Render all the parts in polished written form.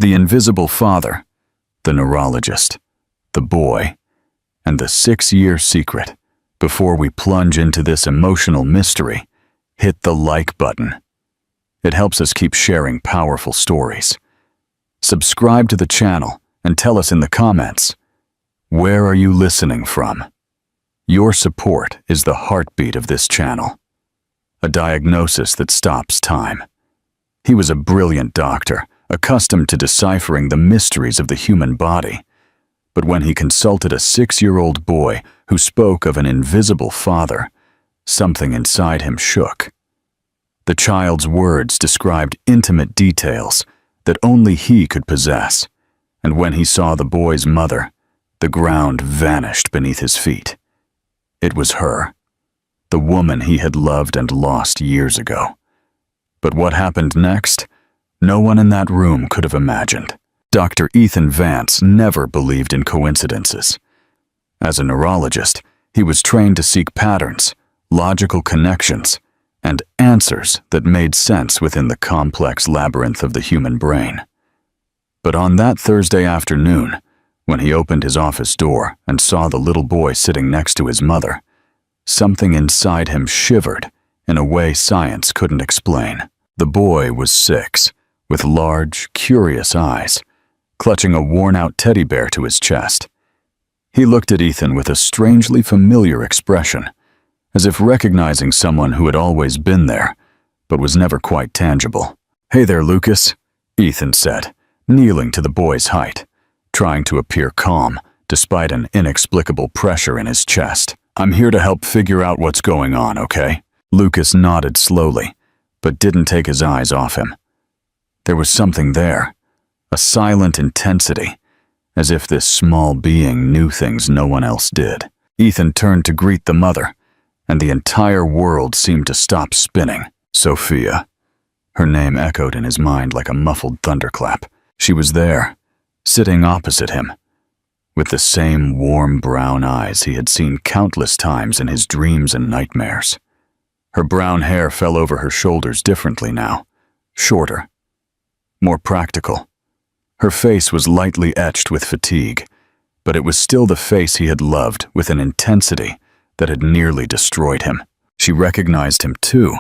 The invisible father, the neurologist, the boy, and the 6-year secret. Before we plunge into this emotional mystery, hit the like button. It helps us keep sharing powerful stories. Subscribe to the channel and tell us in the comments, where are you listening from? Your support is the heartbeat of this channel. A diagnosis that stops time. He was a brilliant doctor, accustomed to deciphering the mysteries of the human body. But when he consulted a 6-year-old boy who spoke of an invisible father, something inside him shook. The child's words described intimate details that only he could possess, and when he saw the boy's mother, the ground vanished beneath his feet. It was her, the woman he had loved and lost years ago. But what happened next? No one in that room could have imagined. Dr. Ethan Vance never believed in coincidences. As a neurologist, he was trained to seek patterns, logical connections, and answers that made sense within the complex labyrinth of the human brain. But on that Thursday afternoon, when he opened his office door and saw the little boy sitting next to his mother, something inside him shivered in a way science couldn't explain. The boy was 6, with large, curious eyes, clutching a worn-out teddy bear to his chest. He looked at Ethan with a strangely familiar expression, as if recognizing someone who had always been there, but was never quite tangible. "Hey there, Lucas," Ethan said, kneeling to the boy's height, trying to appear calm despite an inexplicable pressure in his chest. "I'm here to help figure out what's going on, okay?" Lucas nodded slowly, but didn't take his eyes off him. There was something there, a silent intensity, as if this small being knew things no one else did. Ethan turned to greet the mother, and the entire world seemed to stop spinning. Sophia. Her name echoed in his mind like a muffled thunderclap. She was there, sitting opposite him, with the same warm brown eyes he had seen countless times in his dreams and nightmares. Her brown hair fell over her shoulders differently now, shorter, more practical. Her face was lightly etched with fatigue, but it was still the face he had loved with an intensity that had nearly destroyed him. She recognized him too.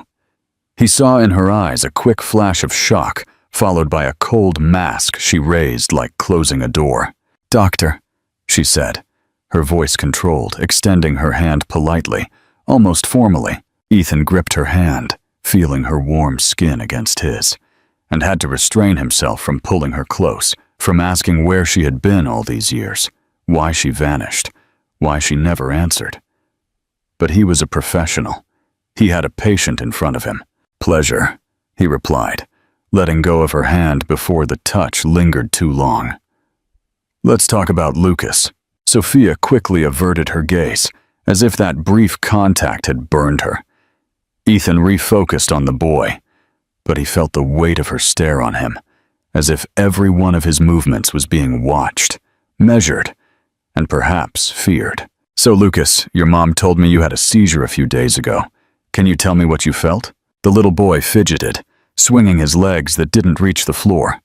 He saw in her eyes a quick flash of shock, followed by a cold mask she raised like closing a door. "Doctor," she said, her voice controlled, extending her hand politely, almost formally. Ethan gripped her hand, feeling her warm skin against his, and had to restrain himself from pulling her close, from asking where she had been all these years, why she vanished, why she never answered. But he was a professional. He had a patient in front of him. "Pleasure," he replied, letting go of her hand before the touch lingered too long. "Let's talk about Lucas." Sophia quickly averted her gaze, as if that brief contact had burned her. Ethan refocused on the boy, but he felt the weight of her stare on him, as if every one of his movements was being watched, measured, and perhaps feared. "So, Lucas, your mom told me you had a seizure a few days ago. Can you tell me what you felt?" The little boy fidgeted, swinging his legs that didn't reach the floor.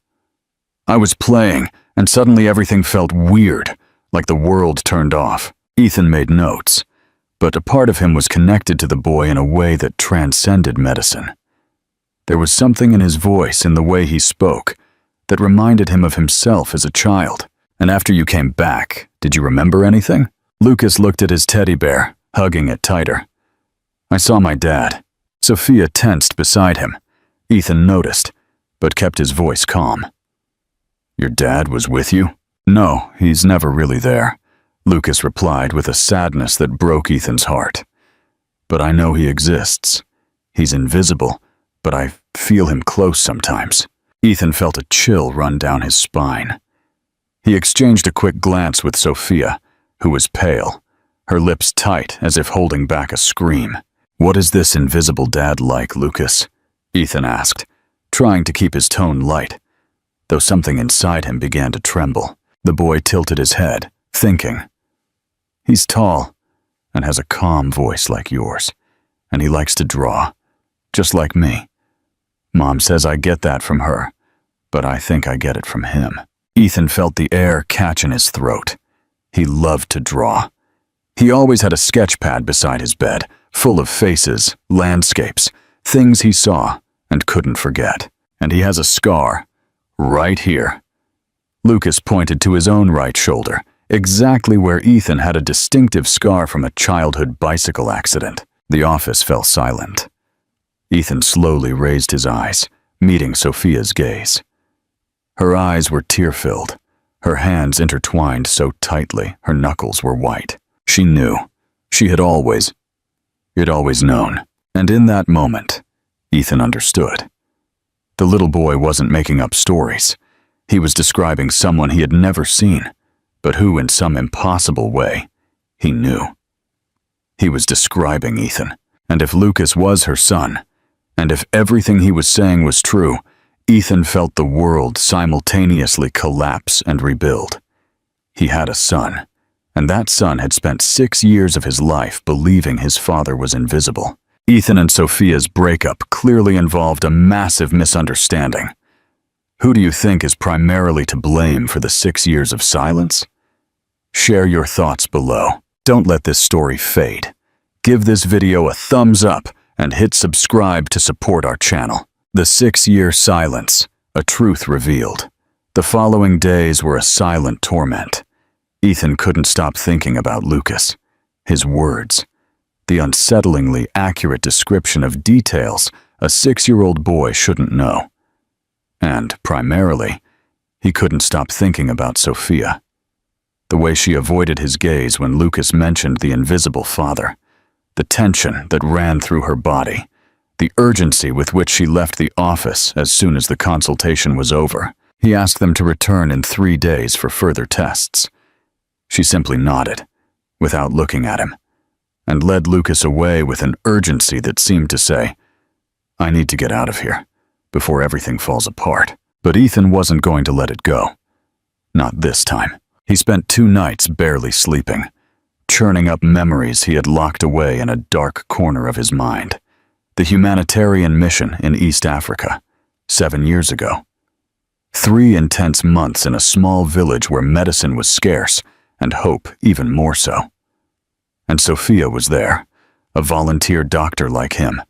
"I was playing, and suddenly everything felt weird, like the world turned off." Ethan made notes, but a part of him was connected to the boy in a way that transcended medicine. There was something in his voice, in the way he spoke, that reminded him of himself as a child. "And after you came back, did you remember anything?" Lucas looked at his teddy bear, hugging it tighter. "I saw my dad." Sophia tensed beside him. Ethan noticed, but kept his voice calm. "Your dad was with you?" "No, he's never really there," Lucas replied with a sadness that broke Ethan's heart. "But I know he exists. He's invisible, but I feel him close sometimes." Ethan felt a chill run down his spine. He exchanged a quick glance with Sophia, who was pale, her lips tight as if holding back a scream. "What is this invisible dad like, Lucas?" Ethan asked, trying to keep his tone light, though something inside him began to tremble. The boy tilted his head, thinking. "He's tall and has a calm voice like yours, and he likes to draw, just like me. Mom says I get that from her, but I think I get it from him. Ethan felt the air catch in his throat. He loved to draw. He always had a sketch pad beside his bed, full of faces, landscapes, things he saw and couldn't forget. And he has a scar, right here. Lucas pointed to his own right shoulder, exactly where Ethan had a distinctive scar from a childhood bicycle accident. The office fell silent. Ethan slowly raised his eyes, meeting Sophia's gaze. Her eyes were tear-filled, her hands intertwined so tightly her knuckles were white. She knew. She had always known. And in that moment, Ethan understood. The little boy wasn't making up stories. He was describing someone he had never seen, but who, in some impossible way, he knew. He was describing Ethan, and if Lucas was her son, and if everything he was saying was true, Ethan felt the world simultaneously collapse and rebuild. He had a son, and that son had spent 6 years of his life believing his father was invisible. Ethan and Sophia's breakup clearly involved a massive misunderstanding. Who do you think is primarily to blame for the 6 years of silence? Share your thoughts below. Don't let this story fade. Give this video a thumbs up and hit subscribe to support our channel. The 6-year silence, a truth revealed. The following days were a silent torment. Ethan couldn't stop thinking about Lucas, his words, the unsettlingly accurate description of details a 6-year-old boy shouldn't know. And, primarily, he couldn't stop thinking about Sophia. The way she avoided his gaze when Lucas mentioned the invisible father, the tension that ran through her body, the urgency with which she left the office as soon as the consultation was over. He asked them to return in 3 days for further tests. She simply nodded, without looking at him, and led Lucas away with an urgency that seemed to say, "I need to get out of here, before everything falls apart." But Ethan wasn't going to let it go. Not this time. He spent 2 nights barely sleeping, churning up memories he had locked away in a dark corner of his mind. The humanitarian mission in East Africa, 7 years ago. 3 intense months in a small village where medicine was scarce and hope even more so. And Sophia was there, a volunteer doctor like him,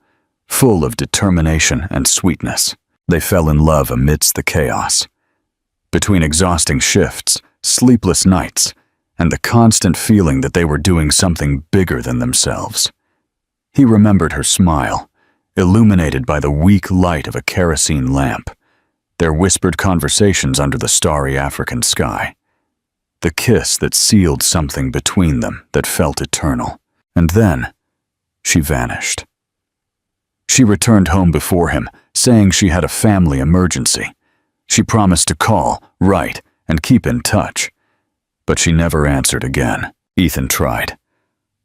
full of determination and sweetness. They fell in love amidst the chaos. Between exhausting shifts, sleepless nights, and the constant feeling that they were doing something bigger than themselves. He remembered her smile, illuminated by the weak light of a kerosene lamp, their whispered conversations under the starry African sky, the kiss that sealed something between them that felt eternal. And then, she vanished. She returned home before him, saying she had a family emergency. She promised to call, write, and keep in touch. But she never answered again. Ethan tried.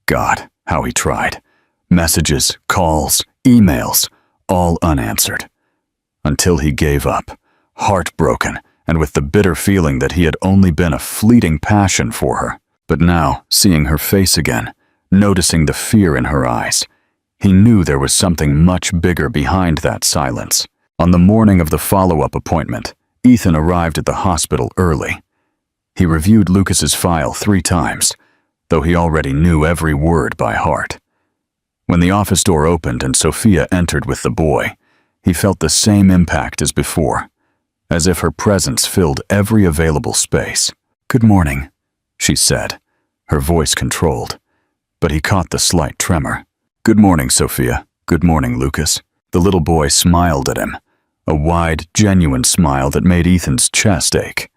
God, how he tried. Messages, calls, emails, all unanswered. Until he gave up, heartbroken, and with the bitter feeling that he had only been a fleeting passion for her. But now, seeing her face again, noticing the fear in her eyes, he knew there was something much bigger behind that silence. On the morning of the follow-up appointment, Ethan arrived at the hospital early. He reviewed Lucas's file 3 times, though he already knew every word by heart. When the office door opened and Sophia entered with the boy, he felt the same impact as before, as if her presence filled every available space. "Good morning," she said, her voice controlled, but he caught the slight tremor. "Good morning, Sophia. Good morning, Lucas." The little boy smiled at him, a wide, genuine smile that made Ethan's chest ache.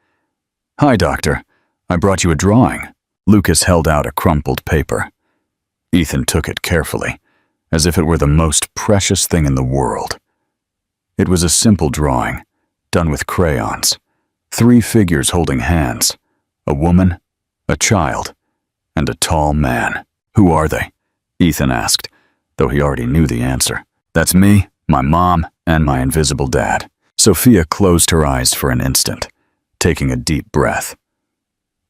"Hi, doctor. I brought you a drawing." Lucas held out a crumpled paper. Ethan took it carefully, as if it were the most precious thing in the world. It was a simple drawing, done with crayons. 3 figures holding hands, a woman, a child, and a tall man. "Who are they?" Ethan asked, though he already knew the answer. "That's me, my mom, and my invisible dad." Sophia closed her eyes for an instant, taking a deep breath.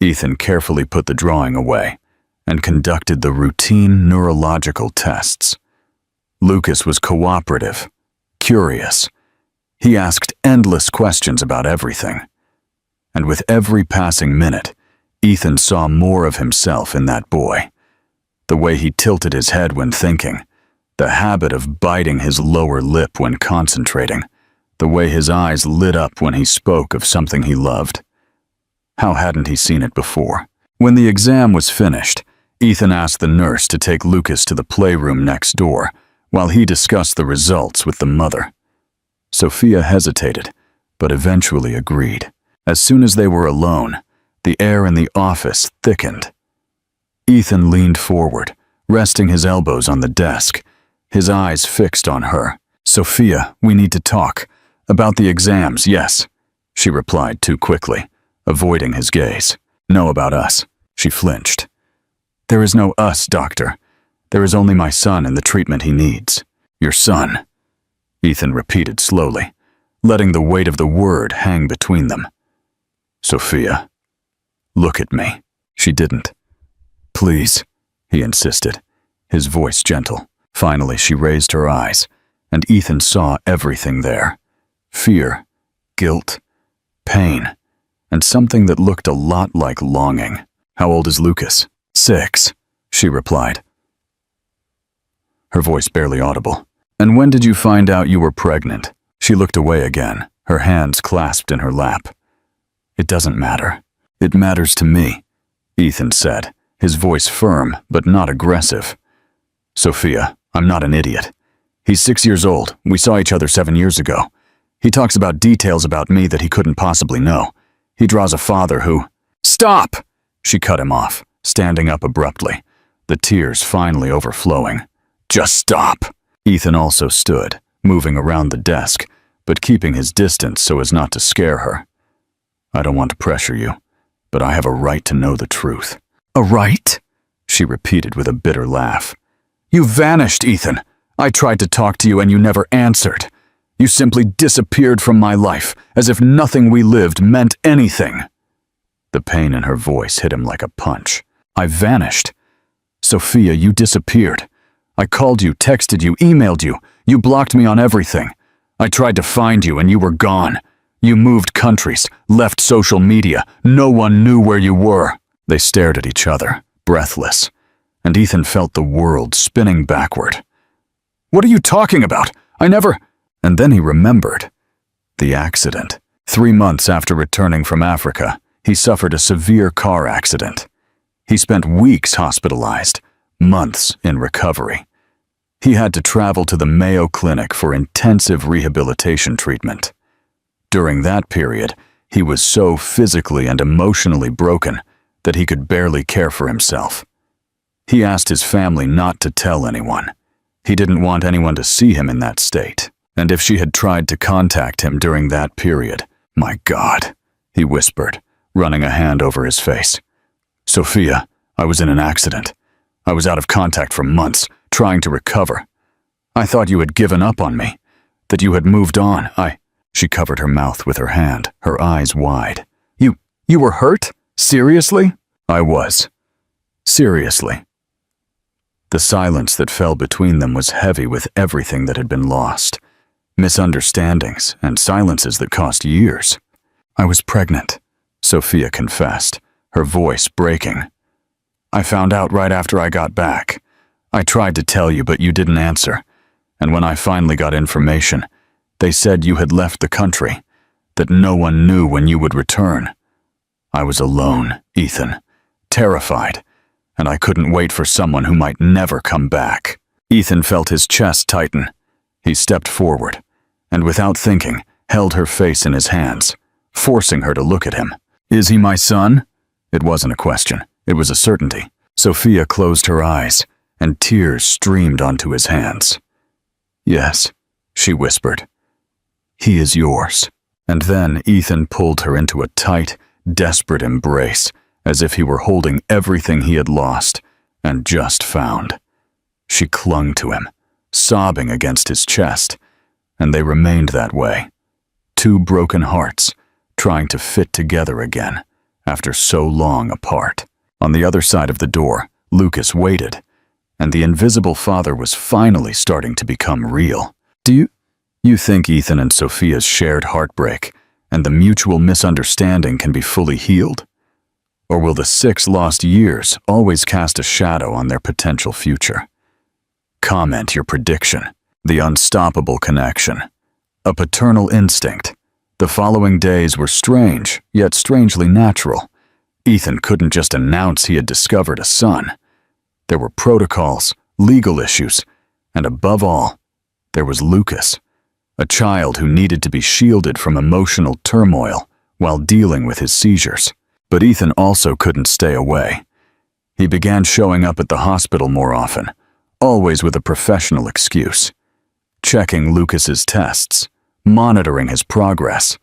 Ethan carefully put the drawing away and conducted the routine neurological tests. Lucas was cooperative, curious. He asked endless questions about everything. And with every passing minute, Ethan saw more of himself in that boy. The way he tilted his head when thinking, the habit of biting his lower lip when concentrating, the way his eyes lit up when he spoke of something he loved. How hadn't he seen it before? When the exam was finished, Ethan asked the nurse to take Lucas to the playroom next door while he discussed the results with the mother. Sophia hesitated, but eventually agreed. As soon as they were alone, the air in the office thickened. Ethan leaned forward, resting his elbows on the desk, his eyes fixed on her. "Sophia, we need to talk. About the exams, yes," she replied too quickly, avoiding his gaze. "No, about us." She flinched. "There is no us, doctor. There is only my son and the treatment he needs." "Your son," Ethan repeated slowly, letting the weight of the word hang between them. "Sophia, look at me." She didn't. "Please," he insisted, his voice gentle. Finally, she raised her eyes, and Ethan saw everything there. Fear, guilt, pain, and something that looked a lot like longing. "How old is Lucas?" "6, she replied, her voice barely audible. "And when did you find out you were pregnant?" She looked away again, her hands clasped in her lap. "It doesn't matter. It matters to me," Ethan said, his voice firm but not aggressive. "Sophia, I'm not an idiot. He's 6 years old. We saw each other 7 years ago. He talks about details about me that he couldn't possibly know. He draws a father who—" "Stop!" She cut him off, standing up abruptly, the tears finally overflowing. "Just stop!" Ethan also stood, moving around the desk, but keeping his distance so as not to scare her. "I don't want to pressure you, but I have a right to know the truth." "A right?" she repeated with a bitter laugh. "You vanished, Ethan. I tried to talk to you and you never answered. You simply disappeared from my life, as if nothing we lived meant anything." The pain in her voice hit him like a punch. "I vanished. Sophia, you disappeared. I called you, texted you, emailed you. You blocked me on everything. I tried to find you and you were gone. You moved countries, left social media. No one knew where you were." They stared at each other, breathless, and Ethan felt the world spinning backward. "What are you talking about? I never—" And then he remembered. The accident. 3 months after returning from Africa, he suffered a severe car accident. He spent weeks hospitalized, months in recovery. He had to travel to the Mayo Clinic for intensive rehabilitation treatment. During that period, he was so physically and emotionally broken that he could barely care for himself. He asked his family not to tell anyone. He didn't want anyone to see him in that state. And if she had tried to contact him during that period, "My God," he whispered, running a hand over his face. "Sophia, I was in an accident. I was out of contact for months, trying to recover. I thought you had given up on me, that you had moved on. She covered her mouth with her hand, her eyes wide. You were hurt? Seriously?" "I was. Seriously." The silence that fell between them was heavy with everything that had been lost. Misunderstandings and silences that cost years. "I was pregnant," Sophia confessed, her voice breaking. "I found out right after I got back. I tried to tell you, but you didn't answer. And when I finally got information, they said you had left the country, that no one knew when you would return. I was alone, Ethan, terrified, and I couldn't wait for someone who might never come back." Ethan felt his chest tighten. He stepped forward, and without thinking, held her face in his hands, forcing her to look at him. "Is he my son?" It wasn't a question. It was a certainty. Sophia closed her eyes, and tears streamed onto his hands. "Yes," she whispered. "He is yours." And then Ethan pulled her into a tight, desperate embrace, as if he were holding everything he had lost and just found. She clung to him, sobbing against his chest, and they remained that way, 2 broken hearts trying to fit together again after so long apart. On the other side of the door, Lucas waited, and the invisible father was finally starting to become real. Do You think Ethan and Sophia's shared heartbreak and the mutual misunderstanding can be fully healed? Or will the 6 lost years always cast a shadow on their potential future? Comment your prediction. The unstoppable connection. A paternal instinct. The following days were strange, yet strangely natural. Ethan couldn't just announce he had discovered a son. There were protocols, legal issues, and above all, there was Lucas, a child who needed to be shielded from emotional turmoil while dealing with his seizures. But Ethan also couldn't stay away. He began showing up at the hospital more often, always with a professional excuse. Checking Lucas's tests, monitoring his progress,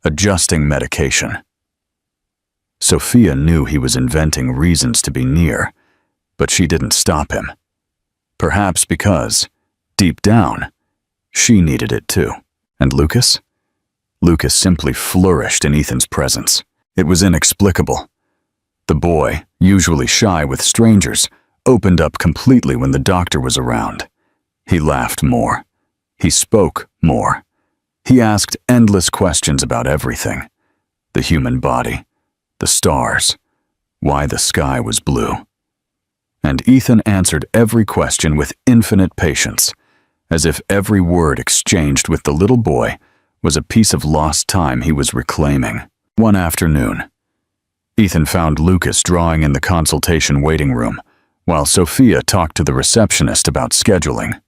adjusting medication. Sophia knew he was inventing reasons to be near, but she didn't stop him. Perhaps because, deep down, she needed it too. And Lucas? Lucas simply flourished in Ethan's presence. It was inexplicable. The boy, usually shy with strangers, opened up completely when the doctor was around. He laughed more. He spoke more. He asked endless questions about everything. The human body, the stars, why the sky was blue. And Ethan answered every question with infinite patience, as if every word exchanged with the little boy was a piece of lost time he was reclaiming. One afternoon, Ethan found Lucas drawing in the consultation waiting room, while Sophia talked to the receptionist about scheduling.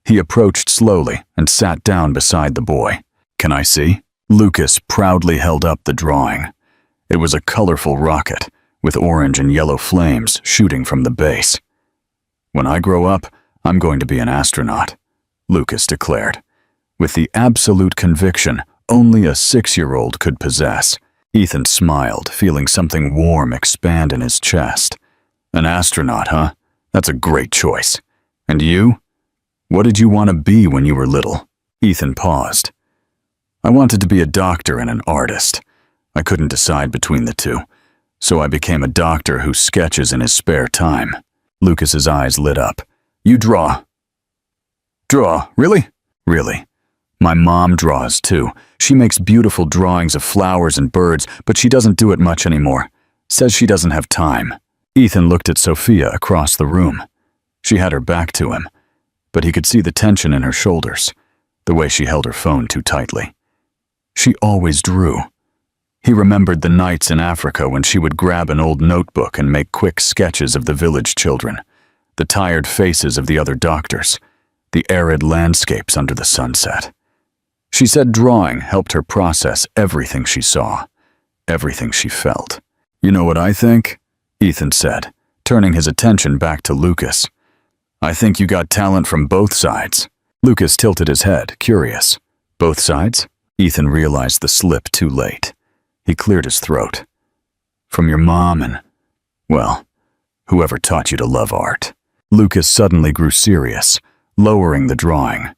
He approached slowly and sat down beside the boy. "Can I see?" Lucas proudly held up the drawing. It was a colorful rocket, with orange and yellow flames shooting from the base. "When I grow up, I'm going to be an astronaut," Lucas declared, with the absolute conviction only a 6-year-old could possess. Ethan smiled, feeling something warm expand in his chest. "An astronaut, huh? That's a great choice. And you? What did you want to be when you were little?" Ethan paused. "I wanted to be a doctor and an artist. I couldn't decide between the two, so I became a doctor who sketches in his spare time." Lucas's eyes lit up. "You draw?" "Draw? Really?" "Really. My mom draws too. She makes beautiful drawings of flowers and birds, but she doesn't do it much anymore. Says she doesn't have time." Ethan looked at Sophia across the room. She had her back to him, but he could see the tension in her shoulders, the way she held her phone too tightly. She always drew. He remembered the nights in Africa when she would grab an old notebook and make quick sketches of the village children, the tired faces of the other doctors, the arid landscapes under the sunset. She said drawing helped her process everything she saw, everything she felt. "You know what I think?" Ethan said, turning his attention back to Lucas. "I think you got talent from both sides." Lucas tilted his head, curious. "Both sides?" Ethan realized the slip too late. He cleared his throat. "From your mom and, well, whoever taught you to love art." Lucas suddenly grew serious, lowering the drawing.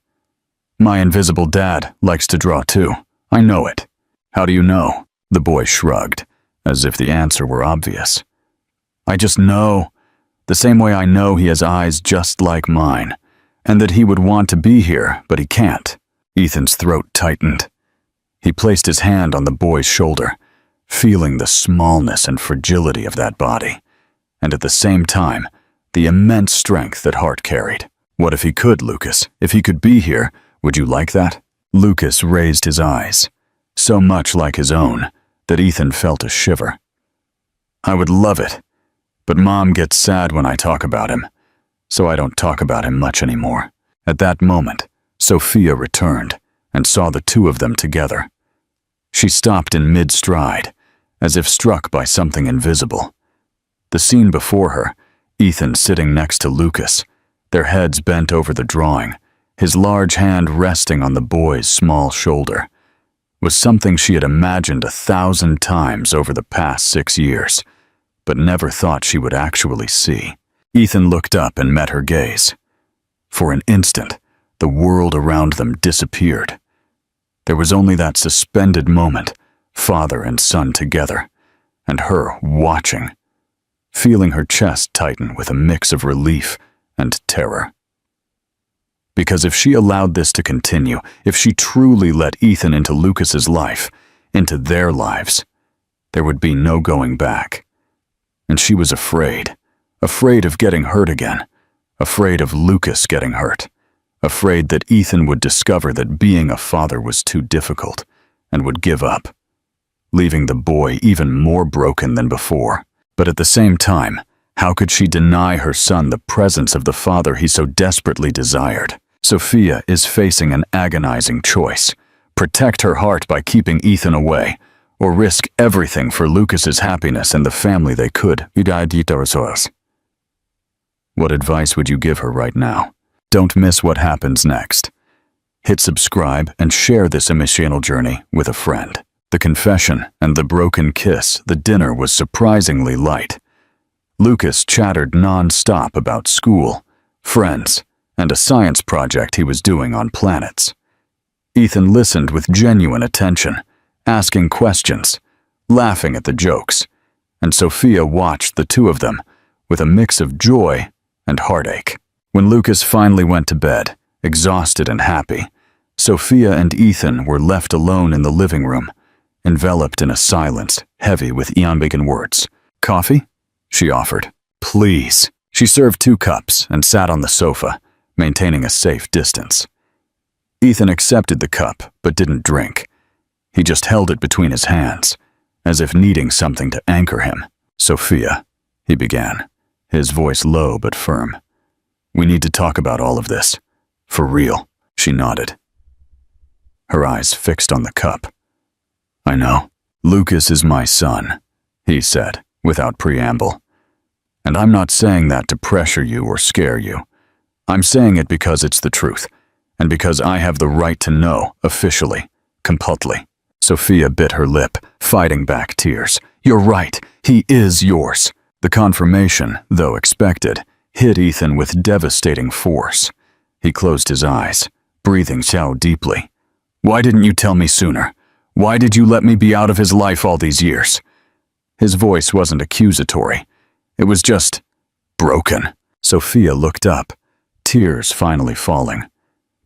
"My invisible dad likes to draw too. I know it." "How do you know?" The boy shrugged, as if the answer were obvious. "I just know, the same way I know he has eyes just like mine, and that he would want to be here, but he can't." Ethan's throat tightened. He placed his hand on the boy's shoulder, feeling the smallness and fragility of that body, and at the same time, the immense strength that Hart carried. "What if he could, Lucas? If he could be here, would you like that?" Lucas raised his eyes, so much like his own that Ethan felt a shiver. "I would love it, but Mom gets sad when I talk about him, so I don't talk about him much anymore." At that moment, Sophia returned and saw the two of them together. She stopped in mid-stride, as if struck by something invisible. The scene before her, Ethan sitting next to Lucas, their heads bent over the drawing, his large hand resting on the boy's small shoulder, was something she had imagined 1,000 times over the past 6 years, but never thought she would actually see. Ethan looked up and met her gaze. For an instant, the world around them disappeared. There was only that suspended moment, father and son together, and her watching, feeling her chest tighten with a mix of relief and terror. Because if she allowed this to continue, if she truly let Ethan into Lucas's life, into their lives, there would be no going back. And she was afraid of getting hurt again, afraid of Lucas getting hurt, afraid that Ethan would discover that being a father was too difficult and would give up, leaving the boy even more broken than before. But at the same time, how could she deny her son the presence of the father he so desperately desired? Sophia is facing an agonizing choice: protect her heart by keeping Ethan away, or risk everything for Lucas's happiness and the family they could. What advice would you give her right now? Don't miss what happens next. Hit subscribe and share this emotional journey with a friend. The confession and the broken kiss, the dinner was surprisingly light. Lucas chattered non-stop about school, friends, and a science project he was doing on planets. Ethan listened with genuine attention, asking questions, laughing at the jokes, and Sophia watched the two of them with a mix of joy and heartache. When Lucas finally went to bed, exhausted and happy, Sophia and Ethan were left alone in the living room, enveloped in a silence heavy with iambic words. "Coffee?" she offered. "Please." She served 2 cups and sat on the sofa, maintaining a safe distance. Ethan accepted the cup but didn't drink. He just held it between his hands, as if needing something to anchor him. "Sophia," he began, his voice low but firm. "We need to talk about all of this. For real." She nodded, her eyes fixed on the cup. "I know. Lucas is my son," he said, without preamble. "And I'm not saying that to pressure you or scare you. I'm saying it because it's the truth, and because I have the right to know, officially, completely." Sophia bit her lip, fighting back tears. "You're right. He is yours." The confirmation, though expected, hit Ethan with devastating force. He closed his eyes, breathing so deeply. "Why didn't you tell me sooner? Why did you let me be out of his life all these years?" His voice wasn't accusatory. It was just broken. Sophia looked up, tears finally falling.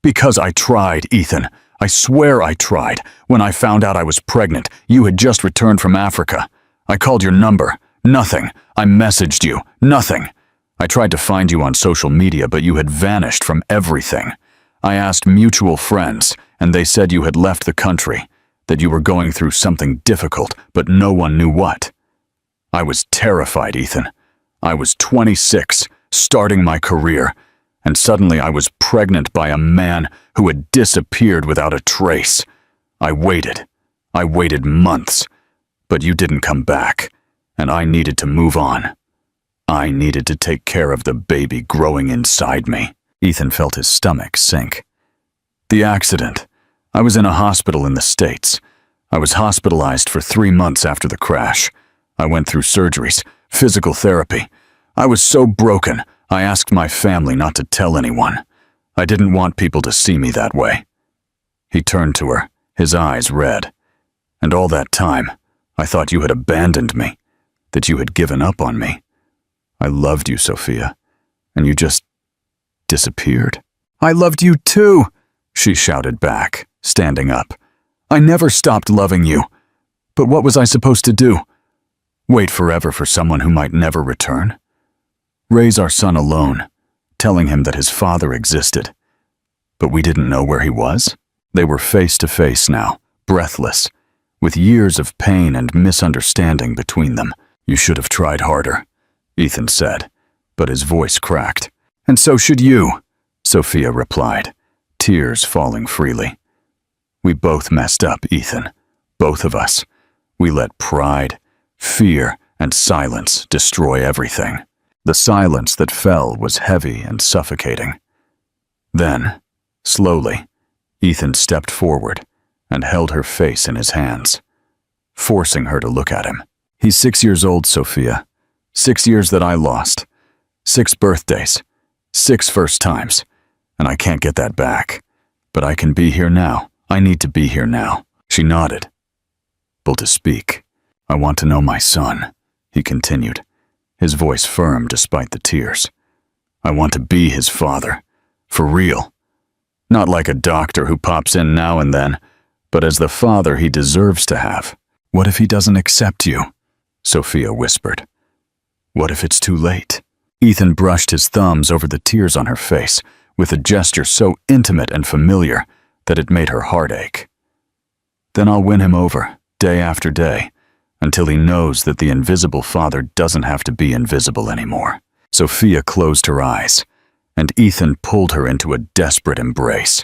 "Because I tried, Ethan. I swear I tried. When I found out I was pregnant, you had just returned from Africa. I called your number. Nothing. I messaged you. Nothing. I tried to find you on social media, but you had vanished from everything. I asked mutual friends, and they said you had left the country, that you were going through something difficult, but no one knew what. I was terrified, Ethan. I was 26, starting my career, and suddenly I was pregnant by a man who had disappeared without a trace. I waited. I waited months, but you didn't come back, and I needed to move on. I needed to take care of the baby growing inside me." Ethan felt his stomach sink. "The accident. I was in a hospital in the States. I was hospitalized for 3 months after the crash. I went through surgeries, physical therapy. I was so broken, I asked my family not to tell anyone. I didn't want people to see me that way." He turned to her, his eyes red. "And all that time, I thought you had abandoned me, that you had given up on me. I loved you, Sophia, and you just disappeared." "I loved you too," she shouted back, standing up. "I never stopped loving you. But what was I supposed to do? Wait forever for someone who might never return? Raise our son alone, telling him that his father existed. But we didn't know where he was?" They were face to face now, breathless, with years of pain and misunderstanding between them. "You should have tried harder," Ethan said, but his voice cracked. "And so should you," Sophia replied, tears falling freely. "We both messed up, Ethan. Both of us. We let pride, fear, and silence destroy everything." The silence that fell was heavy and suffocating. Then, slowly, Ethan stepped forward and held her face in his hands, forcing her to look at him. "He's 6 years old, Sophia. 6 years that I lost. 6 birthdays. 6 first times. And I can't get that back. But I can be here now. I need to be here now." She nodded, able to speak. "I want to know my son," he continued, his voice firm despite the tears. "I want to be his father. For real. Not like a doctor who pops in now and then, but as the father he deserves to have. What if he doesn't accept you? Sophia whispered. What if it's too late? Ethan brushed his thumbs over the tears on her face with a gesture so intimate and familiar that it made her heart ache. Then I'll win him over, day after day, until he knows that the invisible father doesn't have to be invisible anymore. Sophia closed her eyes, and Ethan pulled her into a desperate embrace.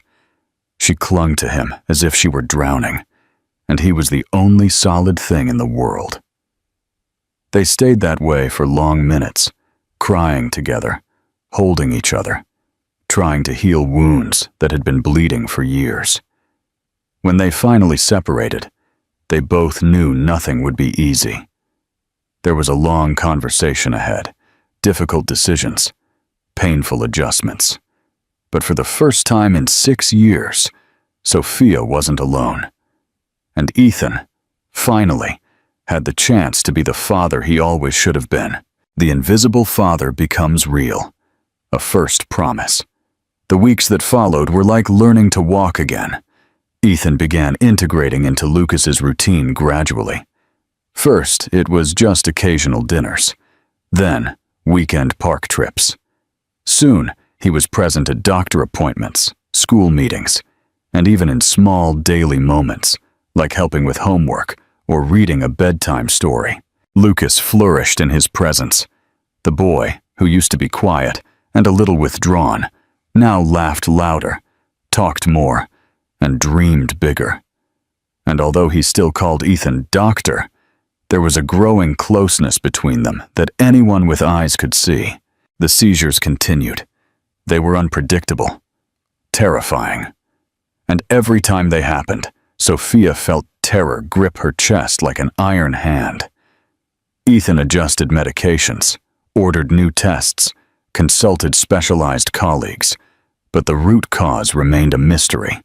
She clung to him as if she were drowning, and he was the only solid thing in the world. They stayed that way for long minutes, crying together, holding each other, trying to heal wounds that had been bleeding for years. When they finally separated, they both knew nothing would be easy. There was a long conversation ahead, difficult decisions, painful adjustments. But for the first time in 6 years, Sophia wasn't alone. And Ethan, finally, had the chance to be the father he always should have been. The invisible father becomes real. A first promise. The weeks that followed were like learning to walk again. Ethan began integrating into Lucas's routine gradually. First, it was just occasional dinners. Then, weekend park trips. Soon, he was present at doctor appointments, school meetings, and even in small daily moments, like helping with homework or reading a bedtime story. Lucas flourished in his presence. The boy, who used to be quiet and a little withdrawn, now laughed louder, talked more, and dreamed bigger. And although he still called Ethan doctor, there was a growing closeness between them that anyone with eyes could see. The seizures continued. They were unpredictable, terrifying. And every time they happened, Sophia felt terror grip her chest like an iron hand. Ethan adjusted medications, ordered new tests, consulted specialized colleagues, but the root cause remained a mystery,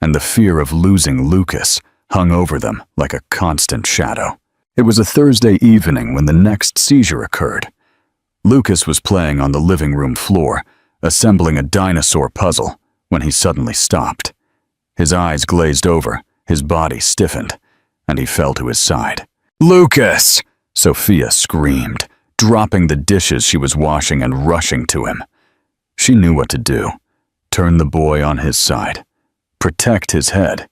and the fear of losing Lucas hung over them like a constant shadow. It was a Thursday evening when the next seizure occurred. Lucas was playing on the living room floor, assembling a dinosaur puzzle, when he suddenly stopped. His eyes glazed over, his body stiffened, and he fell to his side. "Lucas!" Sophia screamed, dropping the dishes she was washing and rushing to him. She knew what to do. Turn the boy on his side. Protect his head.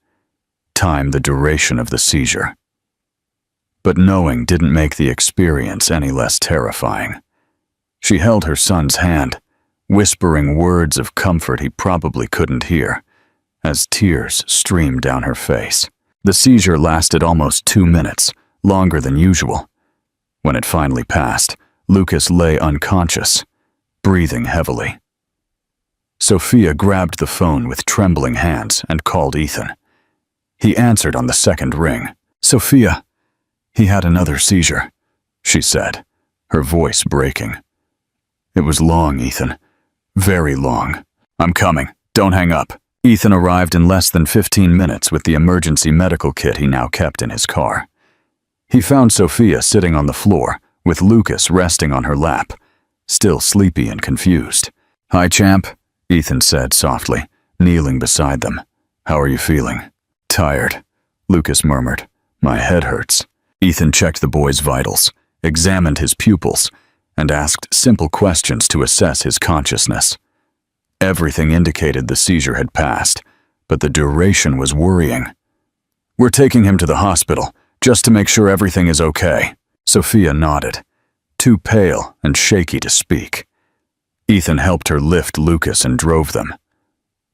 Time the duration of the seizure. But knowing didn't make the experience any less terrifying. She held her son's hand, whispering words of comfort he probably couldn't hear, as tears streamed down her face. The seizure lasted almost 2 minutes, longer than usual. When it finally passed, Lucas lay unconscious, breathing heavily. Sophia grabbed the phone with trembling hands and called Ethan. He answered on the second ring. "Sophia, he had another seizure," she said, her voice breaking. "It was long, Ethan. Very long. I'm coming. Don't hang up." Ethan arrived in less than 15 minutes with the emergency medical kit he now kept in his car. He found Sophia sitting on the floor, with Lucas resting on her lap, still sleepy and confused. "Hi, champ," Ethan said softly, kneeling beside them. "How are you feeling?" "Tired," Lucas murmured. "My head hurts." Ethan checked the boy's vitals, examined his pupils, and asked simple questions to assess his consciousness. Everything indicated the seizure had passed, but the duration was worrying. "We're taking him to the hospital, just to make sure everything is okay." Sophia nodded, too pale and shaky to speak. Ethan helped her lift Lucas and drove them.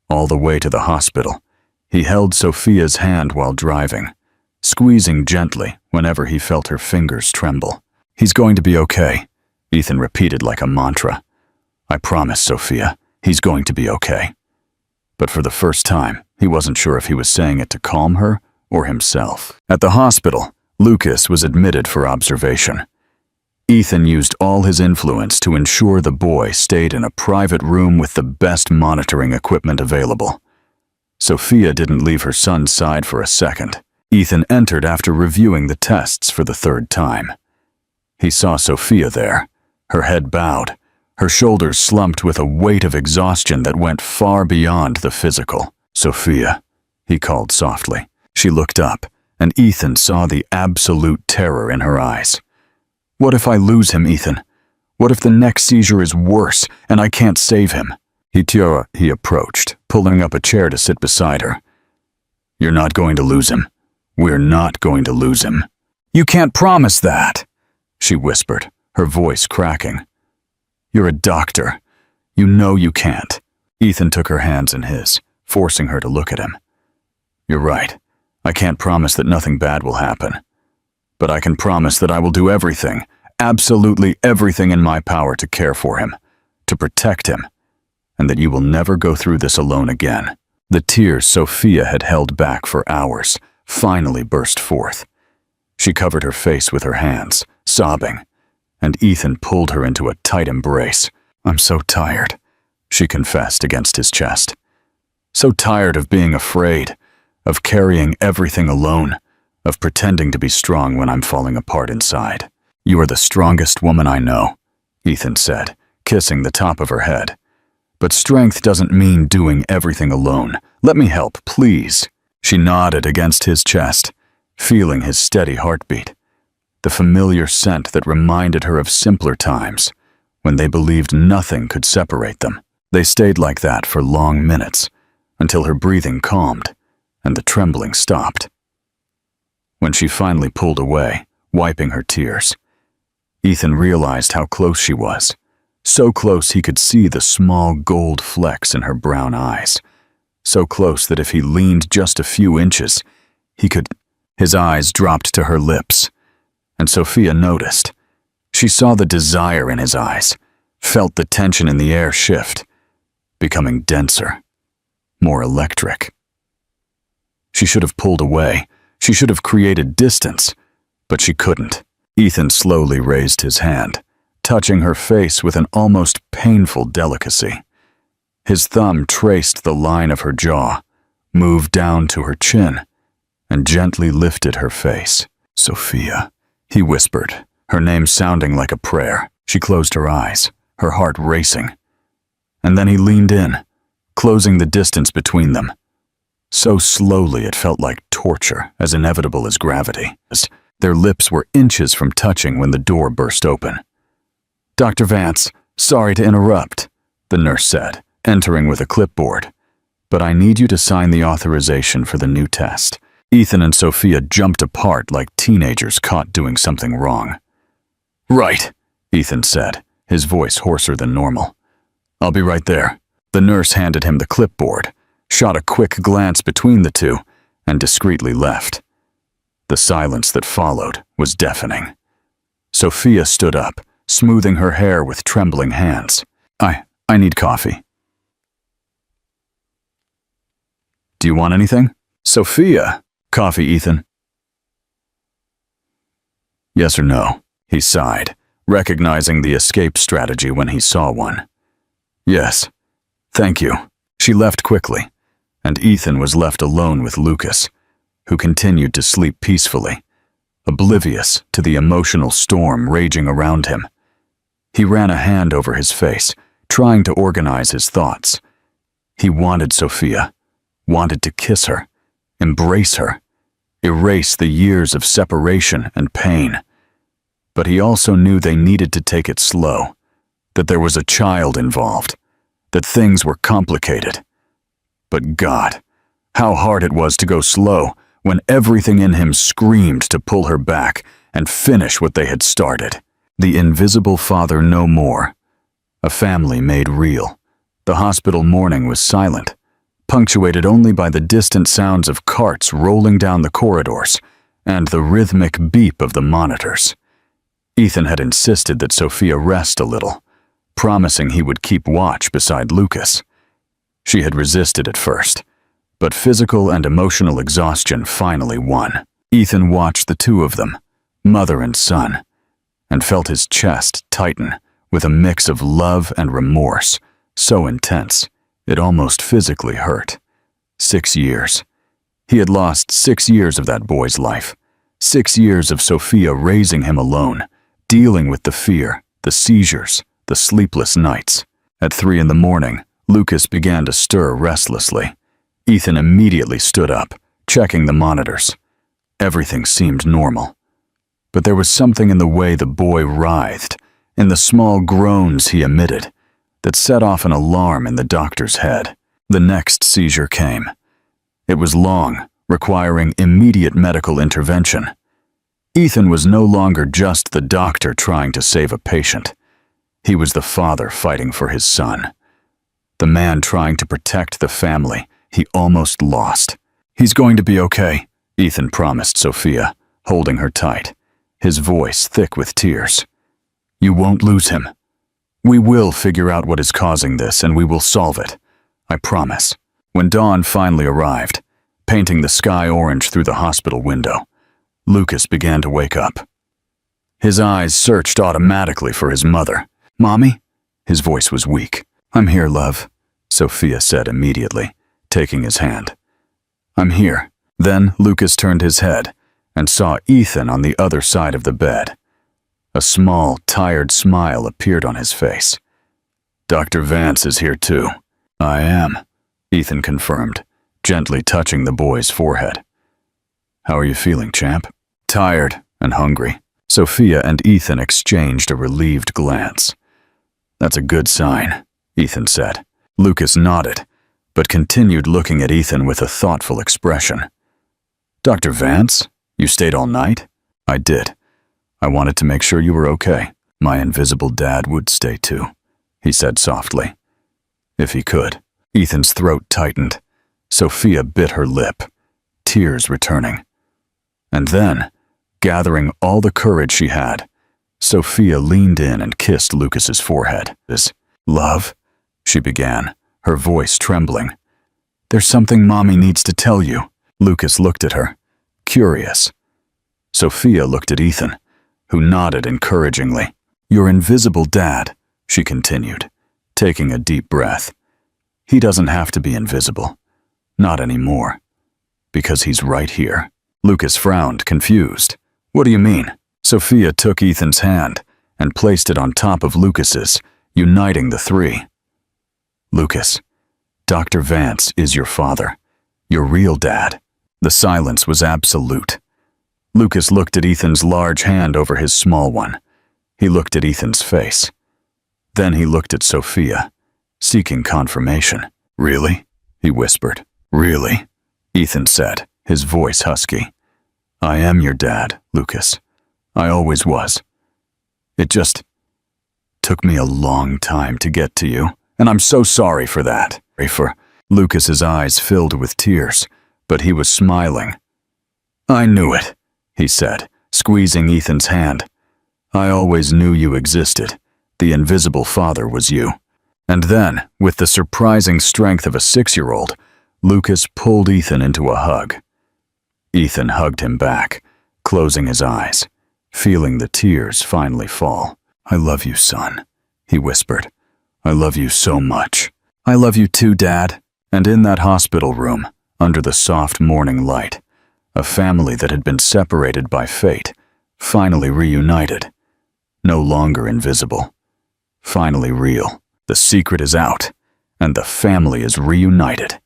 All the way to the hospital, he held Sophia's hand while driving, squeezing gently whenever he felt her fingers tremble. "He's going to be okay," Ethan repeated like a mantra. "I promise, Sophia, he's going to be okay." But for the first time, he wasn't sure if he was saying it to calm her or himself. At the hospital, Lucas was admitted for observation. Ethan used all his influence to ensure the boy stayed in a private room with the best monitoring equipment available. Sophia didn't leave her son's side for a second. Ethan entered after reviewing the tests for the third time. He saw Sophia there, her head bowed, Her shoulders slumped with a weight of exhaustion that went far beyond the physical. "Sophia," he called softly. She looked up, and Ethan saw the absolute terror in her eyes. "What if I lose him, Ethan? What if the next seizure is worse and I can't save him?" He approached, pulling up a chair to sit beside her. "You're not going to lose him. We're not going to lose him." "You can't promise that," she whispered, her voice cracking. "You're a doctor. You know you can't." Ethan took her hands in his, forcing her to look at him. "You're right. I can't promise that nothing bad will happen. But I can promise that I will do everything, absolutely everything in my power to care for him, to protect him, and that you will never go through this alone again." The tears Sophia had held back for hours finally burst forth. She covered her face with her hands, sobbing, and Ethan pulled her into a tight embrace. "I'm so tired," she confessed against his chest. "So tired of being afraid, of carrying everything alone, of pretending to be strong when I'm falling apart inside." "You are the strongest woman I know," Ethan said, kissing the top of her head. "But strength doesn't mean doing everything alone. Let me help, please." She nodded against his chest, feeling his steady heartbeat, the familiar scent that reminded her of simpler times, when they believed nothing could separate them. They stayed like that for long minutes, until her breathing calmed and the trembling stopped. When she finally pulled away, wiping her tears, Ethan realized how close she was, so close he could see the small gold flecks in her brown eyes, so close that if he leaned just a few inches, he could... His eyes dropped to her lips, and Sophia noticed. She saw the desire in his eyes, felt the tension in the air shift, becoming denser, more electric. She should have pulled away. She should have created distance, but she couldn't. Ethan slowly raised his hand, touching her face with an almost painful delicacy. His thumb traced the line of her jaw, moved down to her chin, and gently lifted her face. "Sophia," he whispered, her name sounding like a prayer. She closed her eyes, her heart racing. And then he leaned in, closing the distance between them. So slowly it felt like torture, as inevitable as gravity. Their lips were inches from touching when the door burst open. "Dr. Vance, sorry to interrupt," the nurse said, entering with a clipboard. "But I need you to sign the authorization for the new test." Ethan and Sophia jumped apart like teenagers caught doing something wrong. "Right," Ethan said, his voice hoarser than normal. "I'll be right there." The nurse handed him the clipboard, shot a quick glance between the two, and discreetly left. The silence that followed was deafening. Sophia stood up, smoothing her hair with trembling hands. I need coffee." "Do you want anything?" "Sophia." "Coffee, Ethan." "Yes or no?" he sighed, recognizing the escape strategy when he saw one. "Yes. Thank you." She left quickly, and Ethan was left alone with Lucas, who continued to sleep peacefully, oblivious to the emotional storm raging around him. He ran a hand over his face, trying to organize his thoughts. He wanted Sophia, wanted to kiss her, embrace her, erase the years of separation and pain. But he also knew they needed to take it slow, that there was a child involved, that things were complicated. But God, how hard it was to go slow when everything in him screamed to pull her back and finish what they had started. The invisible father no more. A family made real. The hospital morning was silent, punctuated only by the distant sounds of carts rolling down the corridors and the rhythmic beep of the monitors. Ethan had insisted that Sophia rest a little, promising he would keep watch beside Lucas. She had resisted at first, but physical and emotional exhaustion finally won. Ethan watched the two of them, mother and son, and felt his chest tighten with a mix of love and remorse, so intense it almost physically hurt. 6 years. He had lost 6 years of that boy's life. 6 years of Sophia raising him alone, dealing with the fear, the seizures, the sleepless nights. At 3 in the morning, Lucas began to stir restlessly. Ethan immediately stood up, checking the monitors. Everything seemed normal. But there was something in the way the boy writhed, in the small groans he emitted, that set off an alarm in the doctor's head. The next seizure came. It was long, requiring immediate medical intervention. Ethan was no longer just the doctor trying to save a patient. He was the father fighting for his son. The man trying to protect the family he almost lost. "He's going to be okay," Ethan promised Sophia, holding her tight, his voice thick with tears. "You won't lose him. We will figure out what is causing this and we will solve it. I promise." When dawn finally arrived, painting the sky orange through the hospital window, Lucas began to wake up. His eyes searched automatically for his mother. "Mommy?" His voice was weak. "I'm here, love," Sophia said immediately, taking his hand. "I'm here." Then Lucas turned his head and saw Ethan on the other side of the bed. A small, tired smile appeared on his face. "Dr. Vance is here too." "I am," Ethan confirmed, gently touching the boy's forehead. "How are you feeling, champ?" "Tired and hungry." Sophia and Ethan exchanged a relieved glance. "That's a good sign," Ethan said. Lucas nodded, but continued looking at Ethan with a thoughtful expression. "Dr. Vance, you stayed all night?" "I did. I wanted to make sure you were okay. My invisible dad would stay too," he said softly. "If he could." Ethan's throat tightened. Sophia bit her lip, tears returning. And then, gathering all the courage she had, Sophia leaned in and kissed Lucas's forehead. "Love," she began, her voice trembling. "There's something Mommy needs to tell you." Lucas looked at her, curious. Sophia looked at Ethan, who nodded encouragingly. "Your invisible dad," she continued, taking a deep breath. "He doesn't have to be invisible. Not anymore. Because he's right here." Lucas frowned, confused. "What do you mean?" Sophia took Ethan's hand and placed it on top of Lucas's, uniting the three. "Lucas, Dr. Vance is your father. Your real dad." The silence was absolute. Lucas looked at Ethan's large hand over his small one. He looked at Ethan's face. Then he looked at Sophia, seeking confirmation. "Really?" he whispered. "Really?" Ethan said, his voice husky. "I am your dad, Lucas. I always was. It just took me a long time to get to you, and I'm so sorry for that." Lucas's eyes filled with tears, but he was smiling. "I knew it," he said, squeezing Ethan's hand. "I always knew you existed. The invisible father was you." And then, with the surprising strength of a 6-year-old, Lucas pulled Ethan into a hug. Ethan hugged him back, closing his eyes, feeling the tears finally fall. "I love you, son," he whispered. "I love you so much." "I love you too, Dad." And in that hospital room, under the soft morning light, a family that had been separated by fate, finally reunited. No longer invisible. Finally real. The secret is out, and the family is reunited.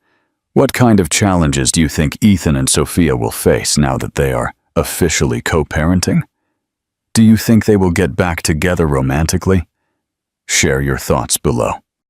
What kind of challenges do you think Ethan and Sophia will face now that they are officially co-parenting? Do you think they will get back together romantically? Share your thoughts below.